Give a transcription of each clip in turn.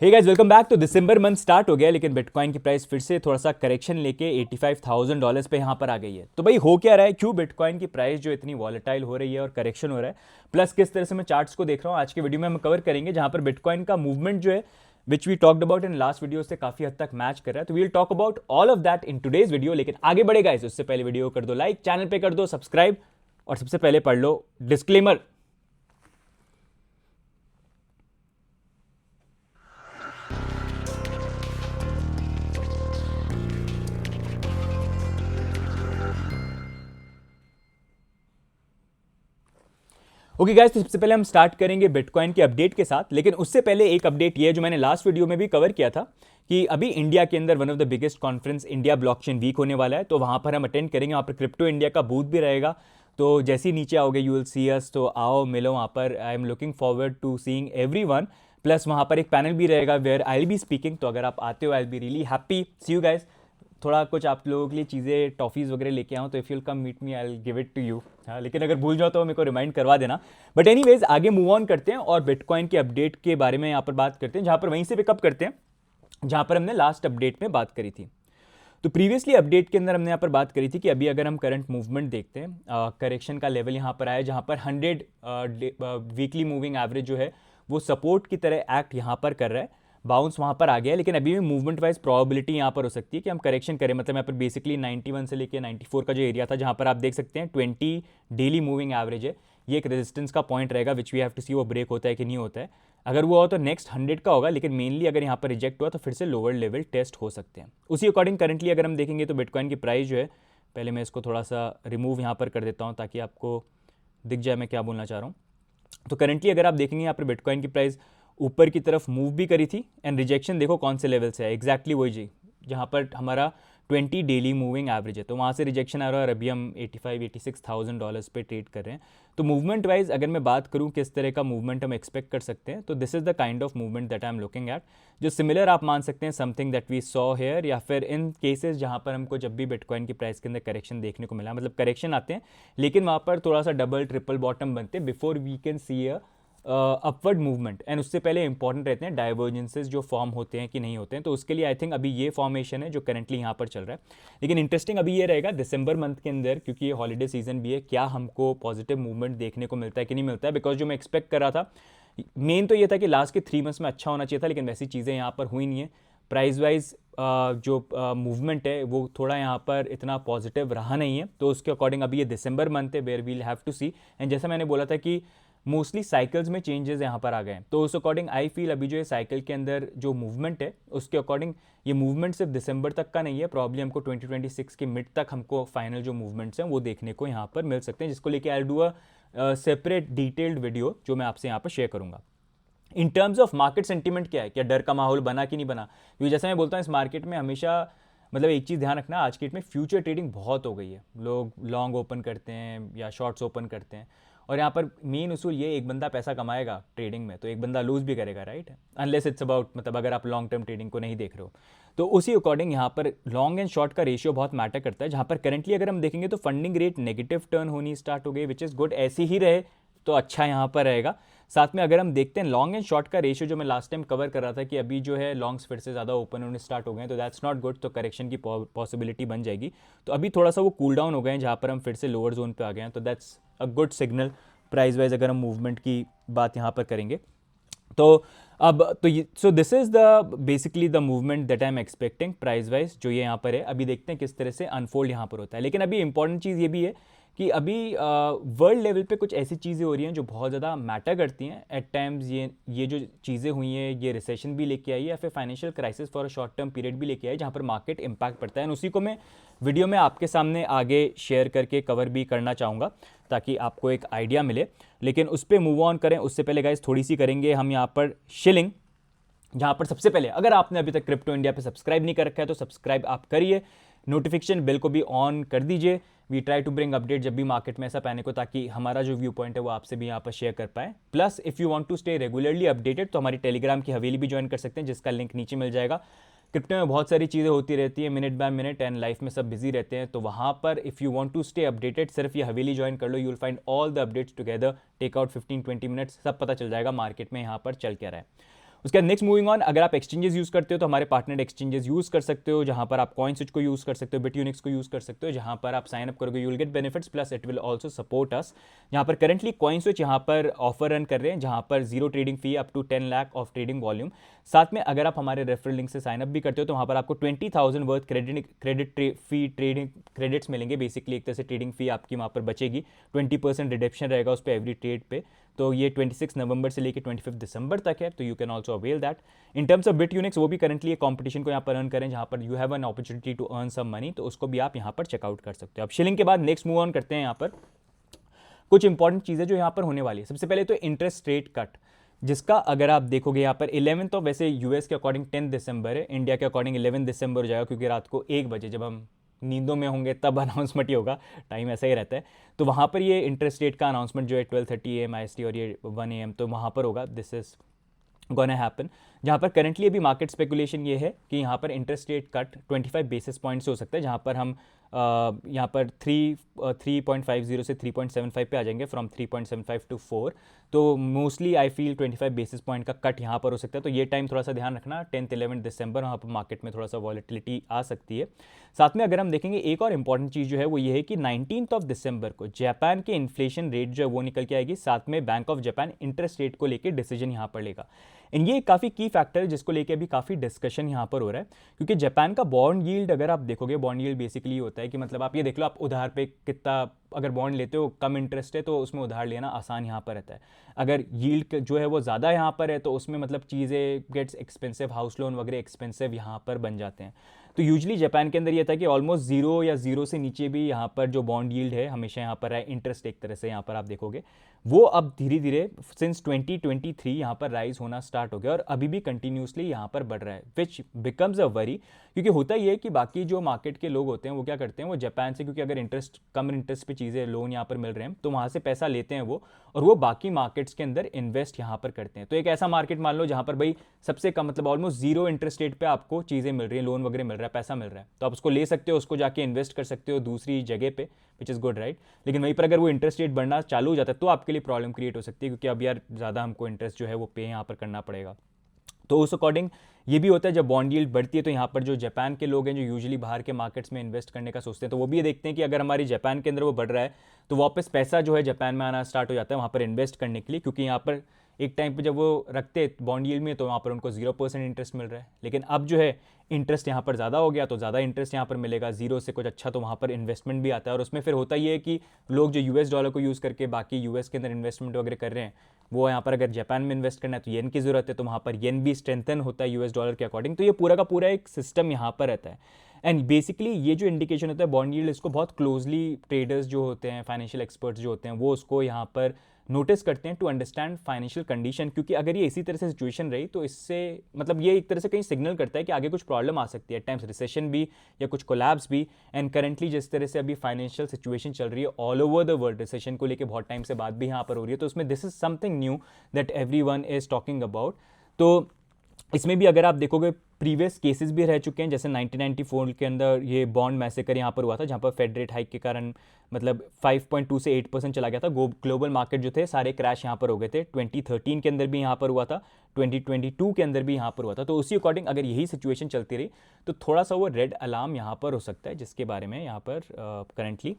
Hey guys, welcome back. तो दिसंबर month start हो गया लेकिन बिटकॉइन की प्राइस फिर से थोड़ा सा करेक्शन लेके $85,000 पे यहाँ पर आ गई है। तो भाई हो क्या रहा है, क्यों बिटकॉइन की प्राइस जो इतनी वॉलेटाइल हो रही है और करेक्शन हो रहा है, प्लस किस तरह से मैं चार्ट्स को देख रहा हूँ, आज के वीडियो में हम कवर करेंगे। जहाँ पर बिटकॉइन का मूवमेंट जो है which we talked about in last video से काफी हद तक मैच कर रहा है। तो we'll talk about all of that in today's video. लेकिन आगे बढ़ेगा इस उससे पहले वीडियो कर दो लाइक, चैनल पे कर दो सब्सक्राइब और सबसे पहले पढ़ लो डिस्क्लेमर। ओके गाइस, तो सबसे पहले हम स्टार्ट करेंगे बिटकॉइन के अपडेट के साथ। लेकिन उससे पहले एक अपडेट ये है जो मैंने लास्ट वीडियो में भी कवर किया था कि अभी इंडिया के अंदर one of the biggest conference India blockchain week होने वाला है। तो वहां पर हम अटेंड करेंगे, वहां पर क्रिप्टो इंडिया का बूथ भी रहेगा। तो जैसे ही नीचे आओगे यू विल सी अस, तो आओ मिलो वहां पर। I am looking forward to seeing everyone. Plus वहां पर एक पैनल भी रहेगा where I will be speaking. तो अगर आप आते हो I will be really happy see you guys. थोड़ा कुछ आप लोगों के लिए चीज़ें टॉफ़ीज़ वगैरह लेके आऊँ, तो if you'll come meet me I will give it to you. हाँ, लेकिन अगर भूल जाओ तो मेरे को रिमाइंड करवा देना। बट एनीवेज आगे मूव ऑन करते हैं और बिटकॉइन के अपडेट के बारे में यहाँ पर बात करते हैं, जहाँ पर वहीं से पिकअप करते हैं जहाँ पर हमने लास्ट अपडेट में बात करी थी। तो प्रीवियसली अपडेट के अंदर हमने यहाँ पर बात करी थी कि अभी अगर हम करंट मूवमेंट देखते हैं, करेक्शन का लेवल यहाँ पर आया जहाँ पर 100 वीकली मूविंग एवरेज जो है वो सपोर्ट की तरह एक्ट यहाँ पर कर रहा है। बाउंस वहाँ पर आ गया है, लेकिन अभी भी मूवमेंट वाइज प्रोबेबिलिटी यहाँ पर हो सकती है कि हम करेक्शन करें। मतलब यहाँ पर बेसिकली 91 से लेकर 94 का जो एरिया था, जहाँ पर आप देख सकते हैं 20 डेली मूविंग एवरेज है, ये एक रेजिस्टेंस का पॉइंट रहेगा विच वी हैव टू सी वो ब्रेक होता है कि नहीं होता है। अगर वो हो तो नेक्स्ट 100 का होगा, लेकिन मेनली अगर यहाँ पर रिजेक्ट हुआ तो फिर से लोअर लेवल टेस्ट हो सकते हैं। उसी अकॉर्डिंग करंटली अगर हम देखेंगे तो बिटकॉइन की प्राइस जो है, पहले मैं इसको थोड़ा सा रिमूव यहाँ पर कर देता हूँ ताकि आपको दिख जाए मैं क्या बोलना चाह रहा हूँ। तो करंटली अगर आप देखेंगे यहाँ पर बिटकॉइन की प्राइस ऊपर की तरफ मूव भी करी थी एंड रिजेक्शन देखो कौन से लेवल से है, एग्जैक्टली वही जी जहाँ पर हमारा 20 डेली मूविंग एवरेज है, तो वहाँ से रिजेक्शन आ रहा है और अभी हम $85,000-86,000 पे ट्रेड कर रहे हैं। तो मूवमेंट वाइज अगर मैं बात करूँ किस तरह का मूवमेंट हम एक्सपेक्ट कर सकते हैं, तो this is the kind of movement that I am looking at, जो सिमिलर आप मान सकते हैं something that we saw here, या फिर इन केसेस जहाँ पर हमको जब भी बिटकॉइन की प्राइस के अंदर करेक्शन देखने को मिला, मतलब करेक्शन आते हैं लेकिन वहाँ पर थोड़ा सा डबल ट्रिपल बॉटम बनते हैं before we can see a upward movement. And उससे पहले इंपॉर्टेंट रहते हैं डाइवर्जेंसेस जो फॉर्म होते हैं कि नहीं होते हैं। तो उसके लिए आई थिंक अभी ये फॉर्मेशन है जो करंटली यहाँ पर चल रहा है। लेकिन इंटरेस्टिंग अभी ये रहेगा दिसंबर मंथ के अंदर, क्योंकि ये हॉलीडे सीजन भी है, क्या हमको पॉजिटिव मूवमेंट देखने को मिलता है कि नहीं मिलता है। बिकॉज जो मैं एक्सपेक्ट कर रहा था मेन तो ये था कि लास्ट के 3 मंथ्स में अच्छा होना चाहिए था, लेकिन वैसी चीज़ें यहाँ पर हुई नहीं है। प्राइस वाइज जो मूवमेंट है वो थोड़ा यहाँ पर इतना पॉजिटिव रहा नहीं है। तो उसके अकॉर्डिंग अभी ये दिसंबर मंथ है where we'll have to see. And जैसा मैंने बोला था कि मोस्टली साइकिल्स में चेंजेस यहाँ पर आ गए हैं, तो उस अकॉर्डिंग आई फील अभी जो है साइकिल के अंदर जो मूवमेंट है उसके अकॉर्डिंग ये मूवमेंट सिर्फ दिसंबर तक का नहीं है, प्रॉब्लम हमको 2026 के मिड तक हमको फाइनल जो मूवमेंट्स हैं वो देखने को यहाँ पर मिल सकते हैं, जिसको लेके I do a separate detailed video जो मैं आपसे यहाँ पर शेयर करूँगा। इन टर्म्स ऑफ मार्केट सेंटीमेंट क्या है, क्या डर का माहौल बना कि नहीं बना, क्योंकि जैसे मैं बोलता हूँ इस मार्केट में हमेशा मतलब एक चीज़ ध्यान रखना, आज की डेट में फ्यूचर ट्रेडिंग बहुत हो गई है। लोग लॉन्ग ओपन करते हैं या शॉर्ट्स ओपन करते हैं, और यहाँ पर मेन उसूल ये, एक बंदा पैसा कमाएगा ट्रेडिंग में तो एक बंदा लूज भी करेगा, राइट, अनलेस इट्स अबाउट मतलब अगर आप लॉन्ग टर्म ट्रेडिंग को नहीं देख रहे हो। तो उसी अकॉर्डिंग यहाँ पर लॉन्ग एंड शॉर्ट का रेशियो बहुत मैटर करता है। जहाँ पर करंटली अगर हम देखेंगे तो फंडिंग रेट नेगेटिव टर्न होनी स्टार्ट हो गई, विच इज़ गुड, ऐसी ही रहे तो अच्छा यहाँ पर रहेगा। साथ में अगर हम देखते हैं लॉन्ग एंड शॉर्ट का रेशियो, जो मैं लास्ट टाइम कवर कर रहा था कि अभी जो है लॉन्ग्स फिर से ज़्यादा ओपन होने स्टार्ट हो गए हैं, तो दैट्स नॉट गुड, तो करेक्शन की पॉसिबिलिटी बन जाएगी। तो अभी थोड़ा सा वो कूल डाउन हो गए हैं, जहाँ पर हम फिर से लोअर जोन पे आ गए हैं, तो that's a good signal price wise अगर हम मूवमेंट की बात यहाँ पर करेंगे। तो अब तो so this is the basically the movement that I am expecting price wise जो ये यहाँ पर है। अभी देखते हैं किस तरह से अनफोल्ड यहाँ पर होता है। लेकिन अभी इंपॉर्टेंट चीज़ ये भी है कि अभी वर्ल्ड लेवल पे कुछ ऐसी चीज़ें हो रही हैं जो बहुत ज़्यादा मैटर करती हैं एट टाइम्स। ये जो चीज़ें हुई हैं, ये रिसेशन भी लेके आई है या फिर financial crisis for a short term period भी लेके आई, जहाँ पर मार्केट इंपैक्ट पड़ता है। उसी को मैं वीडियो में आपके सामने आगे शेयर करके कवर भी करना चाहूँगा ताकि आपको एक आइडिया मिले। लेकिन उस पर मूव ऑन करें उससे पहले गाइस थोड़ी सी करेंगे हम यहाँ पर शिलिंग, जहाँ पर सबसे पहले अगर आपने अभी तक क्रिप्टो इंडिया पे सब्सक्राइब नहीं कर रखा है तो सब्सक्राइब आप करिए, नोटिफिकेशन बिल को भी ऑन कर दीजिए। We try to bring update जब भी मार्केट में ऐसा पैने को, ताकि हमारा जो व्यू पॉइंट है वो आपसे भी यहाँ पर शेयर कर पाए। Plus if you want to stay regularly updated तो हमारी टेलीग्राम की हवेली भी ज्वाइन कर सकते हैं, जिसका लिंक नीचे मिल जाएगा। क्रिप्टो में बहुत सारी चीज़ें होती रहती है minute by minute, and life में सब बिजी रहते हैं, तो वहाँ पर if you want to stay updated सिर्फ ये हवेली ज्वाइन कर लो, you will find all the updates together, take out 15-20 minutes, सब पता चल जाएगा मार्केट में यहाँ पर चल क्या रहा है। उसके बाद नेक्स्ट मूविंग ऑन, अगर आप एक्सचेंजेस यूज़ करते हो तो हमारे पार्टनर एक्सचेंजेस यूज़ कर सकते हो, जहाँ पर आप कॉइनस्विच को यूज़ कर सकते हो, बिटयूनिक्स को यूज़ कर सकते हो, जहाँ पर आप साइन अप करोगे you will get benefits plus it will also support us. यहाँ पर करंटली कॉइनस्विच यहाँ पर ऑफर रन कर रहे हैं, जहाँ पर zero trading fee up to 10 lakh of trading volume. साथ में अगर आप हमारे रेफरल लिंक से साइन अप भी करते हो तो वहाँ पर आपको 20,000 worth credit fee trading credits मिलेंगे। बेसिकली एक तरह से ट्रेडिंग फी आपकी वहाँ पर बचेगी, 20% रिडक्शन रहेगा उस पर एवरी ट्रेड पे। तो ये 26 नवंबर से लेकर 25 दिसंबर तक है, तो you can also avail that. In terms of Bitunix, वो भी करंटली एक कॉम्पिटिशन को यहाँ पर अर्न करें, जहाँ पर you have an opportunity to earn some money, तो उसको भी आप यहाँ पर चेकआउट कर सकते हो। अब शिलिंग के बाद नेक्स्ट मूव ऑन करते हैं। यहाँ पर कुछ इंपॉर्टेंट चीज़ें जो यहाँ पर होने वाली है, सबसे पहले तो इंटरेस्ट रेट कट, जिसका अगर आप देखोगे यहाँ पर 11 तो वैसे यूएस के अकॉर्डिंग 10 दिसंबर है, इंडिया के अकॉर्डिंग 11 दिसंबर हो जाएगा, क्योंकि रात को 1 बजे जब हम नींदों में होंगे तब अनाउंसमेंट ही होगा, टाइम ऐसा ही रहता है। तो वहाँ पर ये इंटरेस्ट रेट का अनाउंसमेंट जो है 12:30 AM IST और ये 1 AM तो वहाँ पर होगा। दिस इज गोना हैपन, जहाँ पर करंटली अभी मार्केट स्पेकुलेशन ये है कि यहाँ पर interest rate cut 25 basis points हो सकता है, जहाँ पर हम यहाँ पर 3.50 से 3.75 पे आ जाएंगे, फ्रॉम 3.75 टू 4। तो mostly I feel 25 basis point का कट यहाँ पर हो सकता है, तो ये टाइम थोड़ा सा ध्यान रखना। 10-11 दिसंबर वहाँ पर मार्केट में थोड़ा सा वॉलेटिलिटी आ सकती है। साथ में अगर हम देखेंगे एक और इंपॉर्टेंट चीज़ जो है वो ये है कि 19 दिसंबर को जापान के इन्फ्लेशन रेट जो है वो निकल के आएगी, साथ में bank of Japan interest rate को लेकर डिसीजन यहाँ पर लेगा। एंड ये काफ़ी की फैक्टर है जिसको लेके अभी काफ़ी डिस्कशन यहाँ पर हो रहा है, क्योंकि जापान का बॉन्ड यील्ड अगर आप देखोगे, बॉन्ड यील्ड बेसिकली होता है कि मतलब आप ये देख लो, आप उधार पे कितना अगर बॉन्ड लेते हो, कम इंटरेस्ट है तो उसमें उधार लेना आसान यहाँ पर रहता है। अगर यील्ड जो है वो ज़्यादा यहाँ पर है तो उसमें मतलब चीज़ें गेट्स एक्सपेंसिव, हाउस लोन वगैरह एक्सपेंसिव यहाँ पर बन जाते हैं। तो यूजली जापान के अंदर ये था कि ऑलमोस्ट जीरो या जीरो से नीचे भी यहाँ पर जो बॉन्ड यील्ड है हमेशा यहाँ पर है, इंटरेस्ट एक तरह से यहाँ पर आप देखोगे वो अब धीरे धीरे सिंस 2023 यहाँ पर राइज होना स्टार्ट हो गया और अभी भी कंटिन्यूसली यहाँ पर बढ़ रहा है, विच बिकम्स अ वरी। क्योंकि होता ही है कि बाकी जो मार्केट के लोग होते हैं वो क्या करते हैं, वो जापान से, क्योंकि अगर इंटरेस्ट कम इंटरेस्ट पे चीज़ें लोन यहाँ पर मिल रहे हैं तो वहाँ से पैसा लेते हैं वो, और वो बाकी मार्केट्स के अंदर इन्वेस्ट यहाँ पर करते हैं। तो एक ऐसा मार्केट मान लो जहाँ पर भाई सबसे कम मतलब ऑलमोस्ट जीरो इंटरेस्ट रेट पे आपको चीज़ें मिल रही हैं, लोन वगैरह मिल रहा है, पैसा मिल रहा है, तो आप उसको ले सकते हो, उसको जाके इन्वेस्ट कर सकते हो दूसरी जगह पे, विच इज़ गुड राइट। लेकिन वहीं पर अगर वो इंटरेस्ट रेट बढ़ना चालू हो जाता है तो आपके लिए प्रॉब्लम क्रिएट हो सकती है, क्योंकि अब यार ज़्यादा हमको इंटरेस्ट जो है वो पे यहाँ पर करना पड़ेगा। तो उस अकॉर्डिंग ये भी होता है जब बॉन्ड यील्ड बढ़ती है तो यहाँ पर जो जापान के लोग हैं जो यूजुअली बाहर के मार्केट्स में इन्वेस्ट करने का सोचते हैं, तो वो भी ये देखते हैं कि अगर हमारी जापान के अंदर वो बढ़ रहा है तो वापस पैसा जो है जापान में आना स्टार्ट हो जाता है वहाँ पर इन्वेस्ट करने के लिए, क्योंकि यहाँ पर एक टाइम पे जब वो रखते बॉन्ड यील्ड में तो वहाँ पर उनको 0% इंटरेस्ट मिल रहा है, लेकिन अब जो है इंटरेस्ट यहाँ पर ज़्यादा हो गया तो ज़्यादा इंटरेस्ट यहाँ पर मिलेगा, जीरो से कुछ अच्छा तो वहाँ पर इन्वेस्टमेंट भी आता है। और उसमें फिर होता ही है कि लोग जो यूएस डॉलर को यूज़ करके बाकी यूएस के अंदर इन्वेस्टमेंट वगैरह कर रहे हैं, वो यहाँ पर अगर जापान में इन्वेस्ट करना है तो येन की ज़रूरत है, तो वहाँ पर येन भी स्ट्रेंथन होता है यूएस डॉलर के अकॉर्डिंग। तो ये पूरा का पूरा एक सिस्टम यहाँ पर रहता है। एंड बेसिकली ये जो इंडिकेशन होता है बॉन्ड यील्ड, इसको बहुत क्लोजली ट्रेडर्स जो होते हैं, फाइनेंशियल एक्सपर्ट्स जो होते हैं, वो उसको यहाँ पर नोटिस करते हैं टू अंडरस्टैंड फाइनेंशियल कंडीशन, क्योंकि अगर ये इसी तरह से सिचुएशन रही तो इससे मतलब ये एक तरह से कहीं सिग्नल करता है कि आगे कुछ प्रॉब्लम आ सकती है, एट टाइम्स रिसेशन भी या कुछ कोलैप्स भी। एंड करंटली जिस तरह से अभी फाइनेंशियल सिचुएशन चल रही है all over the world, recession को लेकर बहुत टाइम से बात भी यहाँ पर हो रही है, तो उसमें this is something knew that everyone is talking about. तो इसमें भी अगर आप देखोगे प्रीवियस केसेस भी रह चुके हैं, जैसे 1994 के अंदर ये बॉन्ड मैसेकर यहाँ पर हुआ था, जहाँ पर फेड रेट हाइक के कारण मतलब 5.2 से 8% चला गया था, ग्लोबल मार्केट जो थे सारे क्रैश यहाँ पर हो गए थे। 2013 के अंदर भी यहाँ पर हुआ था, 2022 के अंदर भी यहाँ पर हुआ था। तो उसी अकॉर्डिंग अगर यही सिचुएशन चलती रही तो थोड़ा सा वो रेड अलार्म यहाँ पर हो सकता है, जिसके बारे में यहाँ पर currently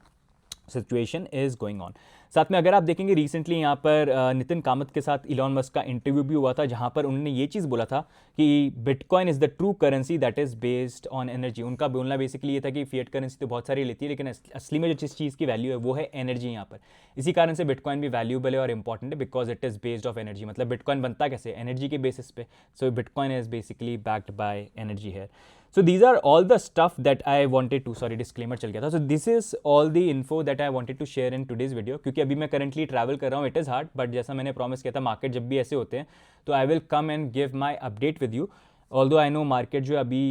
situation is going on. साथ में अगर आप देखेंगे रिसेंटली यहाँ पर नितिन कामत के साथ इलॉन मस्क का इंटरव्यू भी हुआ था, जहाँ पर उन्होंने ये चीज़ बोला था कि bitcoin is the true currency that is based on energy. उनका बोलना बेसिकली ये था कि फिएट करेंसी तो बहुत सारी लेती है, लेकिन असली में जो जिस चीज़ की वैल्यू है वो है एनर्जी यहाँ पर। इसी कारण से बिटकॉइन भी वैल्यूएबल है और इंपॉर्टेंट है, because it is based of energy. मतलब बिटकॉइन बनता कैसे, एनर्जी के बेसिस पे। So bitcoin is basically backed by energy है। So these are all the stuff that I wanted to, sorry disclaimer चल गया था। So this is all the info that I wanted to share in today's video। क्योंकि अभी मैं currently travel कर रहा हूँ, it is hard, but जैसा मैंने promise किया था मार्केट जब भी ऐसे होते हैं तो I will come and give my update with you। Although I know market जो अभी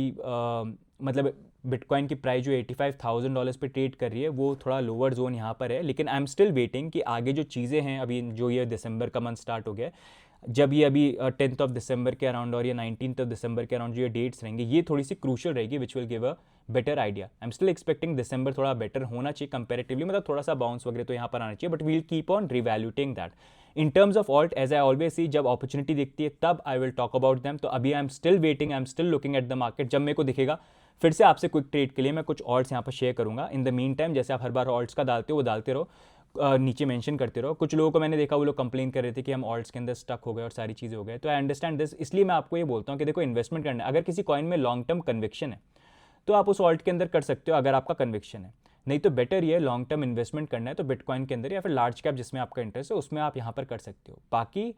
मतलब बिटकॉइन की प्राइस जो $85,000 पे ट्रेड कर रही है वो थोड़ा लोअर जोन यहाँ पर है, लेकिन आई एम स्टिल वेटिंग कि आगे जो चीज़ें हैं अभी जो ये दिसंबर का मंथ स्टार्ट हो गया है, जब ये अभी 10 दिसंबर के अराउंड और ये 19 दिसंबर के अराउंड जो ये डेट्स रहेंगे ये थोड़ी सी क्रूशियल रहेगी, which will give a better idea. I am still expecting दिसंबर थोड़ा बेटर होना चाहिए कंपेरेटिवली, मतलब थोड़ा सा बाउंस वगैरह तो यहाँ पर आना चाहिए, but we'll keep on revaluating that. In terms of alt as I always see, जब अपॉर्चुनिटी दिखती है तब I will talk about them. तो अभी I am still waiting, I am still looking at the market. जब मेरे को दिखेगा फिर से आपसे क्विक ट्रेड के लिए मैं कुछ ऑल्ट्स यहाँ पर शेयर करूंगा। इन द मीन टाइम जैसे आप हर बार ऑल्ट्स का डालते हो वो डालते रहो, नीचे मेंशन करते रहो। कुछ लोगों को मैंने देखा वो लोग कंप्लेन कर रहे थे कि हम ऑल्ट्स के अंदर स्टक हो गए और सारी चीज़ें हो गए। तो आई अंडरस्टैंड दिस, इसलिए मैं आपको ये बोलता हूँ कि देखो इन्वेस्टमेंट करना है, अगर किसी कॉइन में लॉन्ग टर्म कन्विक्शन है तो आप उस ऑल्ट के अंदर कर सकते हो अगर आपका कन्विक्शन है। नहीं तो बेटर ये लॉन्ग टर्म इन्वेस्टमेंट करना है तो बिटकॉइन के अंदर या फिर लार्ज कैप जिसमें आपका इंटरेस्ट है उसमें आप यहाँ पर कर सकते हो। बाकी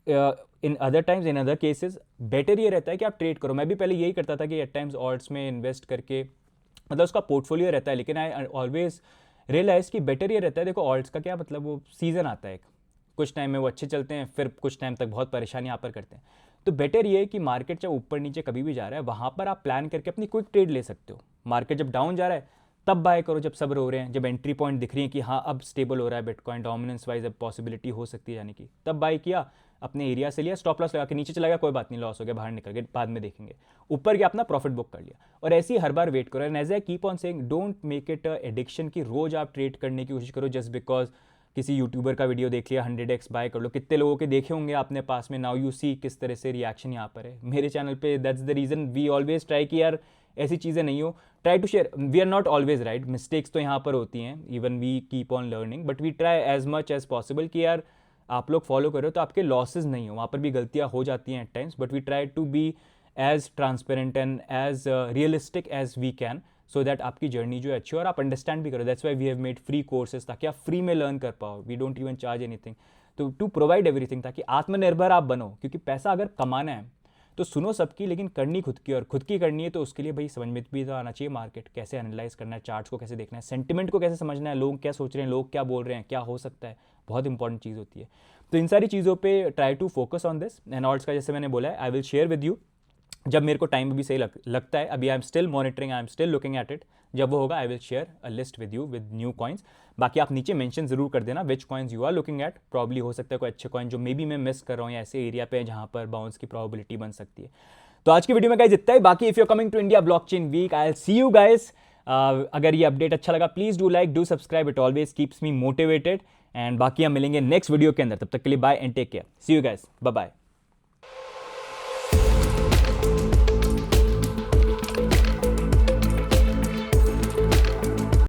in other times, in other cases better ये रहता है कि आप ट्रेड करो। मैं भी पहले यही करता था कि एट टाइम्स ऑल्ट्स में इन्वेस्ट करके, मतलब उसका पोर्टफोलियो रहता है, लेकिन आई ऑलवेज रियलाइज कि बेटर ये रहता है। देखो ऑल्ट्स का क्या मतलब, वो सीजन आता है, कुछ टाइम में वो अच्छे चलते हैं, फिर कुछ टाइम तक बहुत परेशानी यहाँ पर करते हैं। तो बेटर ये है कि मार्केट जब ऊपर नीचे कभी भी जा रहा है वहाँ पर आप प्लान करके अपनी क्विक ट्रेड ले सकते हो। मार्केट जब डाउन जा रहा है तब बाय करो जब सब रो रहे हैं, जब एंट्री पॉइंट दिख रही है कि हाँ अब स्टेबल हो रहा है बिटकॉइन, डोमिनेंस वाइज अब पॉसिबिलिटी हो सकती है जाने की, तब बाय किया, अपने एरिया से लिया, स्टॉप लॉस लगा के नीचे चला गया कोई बात नहीं, लॉस हो गया, बाहर निकल गए, बाद में देखेंगे। ऊपर गया अपना प्रॉफिट बुक कर लिया, और ऐसे ही हर बार वेट करो। And as I keep on saying, don't make it addiction की रोज आप ट्रेड करने की कोशिश करो जस्ट बिकॉज किसी यूट्यूबर का वीडियो देख लिया 100x बाय कर लो। कितने लोगों के देखे होंगे आपने पास में, नाउ यू सी किस तरह से रिएक्शन यहाँ पर है मेरे चैनल पे। That's the reason we always try कि यार ऐसी चीज़ें नहीं हो, try to share. We are not always right, mistakes तो यहाँ पर होती हैं, even we keep on learning, but we try as much as possible कि यार आप लोग फॉलो करो तो आपके लॉसेज नहीं हो। वहाँ पर भी गलतियाँ हो जाती हैं at times, but we try to be as transparent and as realistic as we can, so that आपकी जर्नी जो है अच्छी हो और आप अंडरस्टैंड भी करो। That's why we have made free courses, ताकि आप फ्री में लर्न कर पाओ। We don't even charge anything, तो टू प्रोवाइड एवरीथिंग, ताकि आत्मनिर्भर आप बनो। क्योंकि पैसा अगर कमाना है तो सुनो सबकी, लेकिन करनी खुद की, और खुद की करनी है तो उसके लिए भाई समझ में भी तो आना चाहिए मार्केट कैसे एनालाइज करना है, चार्ट्स को कैसे देखना है, सेंटिमेंट को कैसे समझना है, लोग क्या सोच रहे हैं, लोग क्या बोल रहे हैं, क्या हो सकता है, बहुत इंपॉर्टेंट चीज़ होती है। तो इन सारी चीज़ों पे try to focus on this. And alts का जैसे मैंने बोला है, I will share with you जब मेरे को टाइम भी सही लगता है। अभी I am still monitoring, I am still looking at it. जब वो होगा I will share a list with you with new coins. बाकी आप नीचे मेंशन जरूर कर देना which coins you are looking at. Probably हो सकता है कोई अच्छे कॉइन जो मे बी मैं मिस कर रहा हूँ या ऐसे एरिया पे जहाँ पर बाउंस की प्रॉबिलिटी बन सकती है। तो आज की वीडियो में गाइस इतना ही। बाकी if you are coming to India blockchain week, I will see you guys. अगर ये अपडेट अच्छा लगा please do like, do subscribe, it always keeps me motivated. And बाकी हम मिलेंगे नेक्स्ट वीडियो के अंदर, तब तक के लिए bye and take care, see you guys, bye bye.